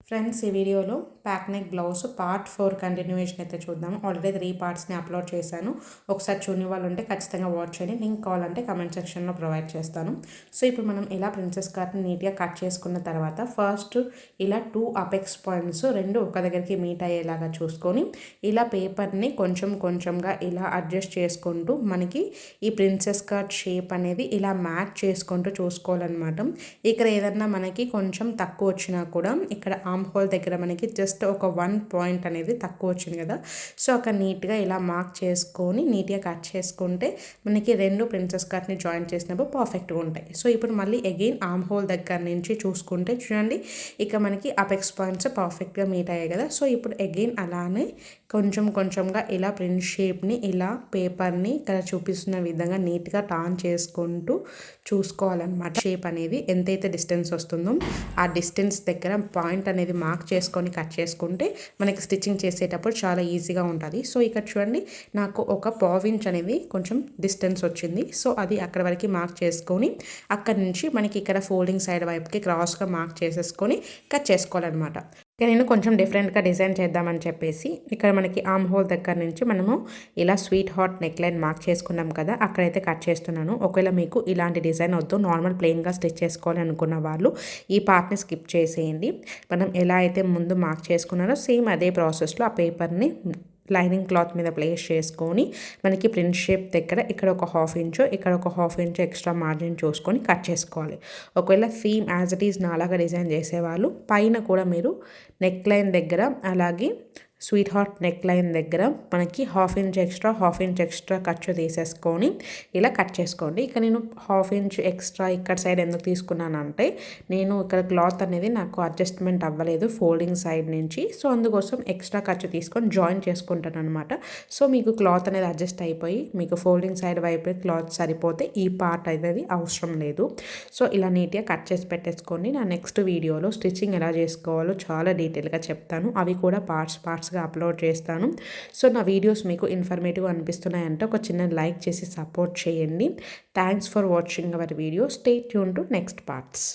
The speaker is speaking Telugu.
ఫ్రెండ్స్, ఈ వీడియోలో pack neck blouse part 4 continuation అయితే చూద్దాము. ఆల్రెడీ 3 పార్ట్స్ని అప్లోడ్ చేశాను. ఒకసారి చూడని వాళ్ళు ఉంటే ఖచ్చితంగా వాచ్ చేయండి. లింక్ కావాలంటే కమెంట్ సెక్షన్లో ప్రొవైడ్ చేస్తాను. సో ఇప్పుడు మనం ఇలా ప్రిన్సెస్ కట్ని నీట్గా కట్ చేసుకున్న తర్వాత ఫస్ట్ ఇలా 2 అపెక్స్ పాయింట్స్ రెండు ఒక దగ్గరికి మీట్ అయ్యేలాగా చూసుకొని ఇలా పేపర్ని కొంచెం కొంచెంగా ఇలా అడ్జస్ట్ చేసుకుంటూ మనకి ఈ ప్రిన్సెస్ కట్ షేప్ అనేది ఇలా మ్యాచ్ చేసుకుంటూ చూసుకోవాలన్నమాట. ఇక్కడ ఏదన్నా మనకి కొంచెం తక్కువ వచ్చినా కూడా ఇక్కడ ఆర్మ్ హోల్ దగ్గర మనకి జస్ట్ ఒక 1 పాయింట్ అనేది తక్కువ వచ్చింది కదా. సో ఒక నీట్గా ఇలా మార్క్ చేసుకొని నీట్గా కట్ చేసుకుంటే మనకి రెండు ప్రిన్సెస్ కట్ని జాయిన్ చేసినప్పుడు పర్ఫెక్ట్గా ఉంటాయి. సో ఇప్పుడు మళ్ళీ అగైన్ ఆర్మ్ హోల్ దగ్గర నుంచి చూసుకుంటే చూడండి, ఇక మనకి అపెక్స్ పాయింట్స్ పర్ఫెక్ట్గా మీట్ అయ్యాయి కదా. సో ఇప్పుడు అగైన్ అలానే కొంచెం కొంచెంగా ఇలా ప్రింట్ షేప్ని ఇలా పేపర్ని ఇక్కడ చూపిస్తున్న విధంగా నీట్గా టర్న్ చేసుకుంటూ చూసుకోవాలన్నమాట. షేప్ అనేది ఎంతైతే డిస్టెన్స్ వస్తుందో ఆ డిస్టెన్స్ దగ్గర పాయింట్ అనేది మార్క్ చేసుకొని కట్ చేసుకుంటే మనకి స్టిచ్చింగ్ చేసేటప్పుడు చాలా ఈజీగా ఉంటుంది. సో ఇక్కడ చూడండి, నాకు ఒక పావించ్ అనేది కొంచెం డిస్టెన్స్ వచ్చింది. సో అది అక్కడ వరకు మార్క్ చేసుకొని అక్కడ నుంచి మనకి ఇక్కడ ఫోల్డింగ్ సైడ్ వైపుకి క్రాస్గా మార్క్ చేసేసుకొని కట్ చేసుకోవాలన్నమాట. ఇక నేను కొంచెం డిఫరెంట్గా డిజైన్ చేద్దామని చెప్పేసి ఇక్కడ మనకి ఆర్మ్ హోల్ దగ్గర నుంచి మనము ఇలా sweet heart neck line mark చేసుకున్నాం కదా, అక్కడైతే కట్ చేస్తున్నాను. ఒకవేళ మీకు ఇలాంటి డిజైన్ వద్దు, నార్మల్ ప్లెయిన్గా స్టిచ్ చేసుకోవాలి అనుకున్న వాళ్ళు ఈ పార్ట్ని స్కిప్ చేసేయండి. మనం ఎలా అయితే ముందు మార్క్ చేసుకున్నానో సేమ్ అదే ప్రాసెస్లో ఆ పేపర్ని లైనింగ్ క్లాత్ మీద ప్లేస్ చేసుకొని మనకి ప్రింట్ షేప్ దగ్గర ఇక్కడ ఒక 1/2 ఇంచు ఇక్కడ ఒక 1/2 ఇంచు ఎక్స్ట్రా మార్జిన్ చూసుకొని కట్ చేసుకోవాలి. ఒకవేళ సేమ్ యాజ్ ఇట్ ఈజ్ నాలాగా డిజైన్ చేసేవాళ్ళు పైన కూడా మీరు నెక్ లైన్ దగ్గర అలాగే స్వీట్ హార్ట్ నెక్ లైన్ దగ్గర మనకి 1/2 ఇంచ్ ఎక్స్ట్రా ఖర్చు తీసేసుకొని ఇలా కట్ చేసుకోండి. ఇక నేను 1/2 ఇంచ్ ఎక్స్ట్రా ఇక్కడ సైడ్ ఎందుకు తీసుకున్నానంటే నేను ఇక్కడ క్లాత్ అనేది నాకు అడ్జస్ట్మెంట్ అవ్వలేదు ఫోల్డింగ్ సైడ్ నుంచి. సో అందుకోసం ఎక్స్ట్రా ఖర్చు తీసుకొని జాయిన్ చేసుకుంటాను అనమాట. సో మీకు క్లాత్ అనేది అడ్జస్ట్ అయిపోయి మీకు ఫోల్డింగ్ సైడ్ వైపు క్లాత్ సరిపోతే ఈ పార్ట్ అనేది అవసరం లేదు. సో ఇలా నీట్గా కట్ చేసి పెట్టేసుకోండి. నా నెక్స్ట్ వీడియోలో స్టిచ్చింగ్ ఎలా చేసుకోవాలో చాలా డీటెయిల్గా చెప్తాను. అవి కూడా పార్ట్స్గా అప్లోడ్ చేస్తాను. సో నా వీడియోస్ మీకు ఇన్ఫర్మేటివ్ అనిపిస్తున్నాయంటే ఒక చిన్న లైక్ చేసి సపోర్ట్ చేయండి. Thanks for watching our video. Stay tune to next parts.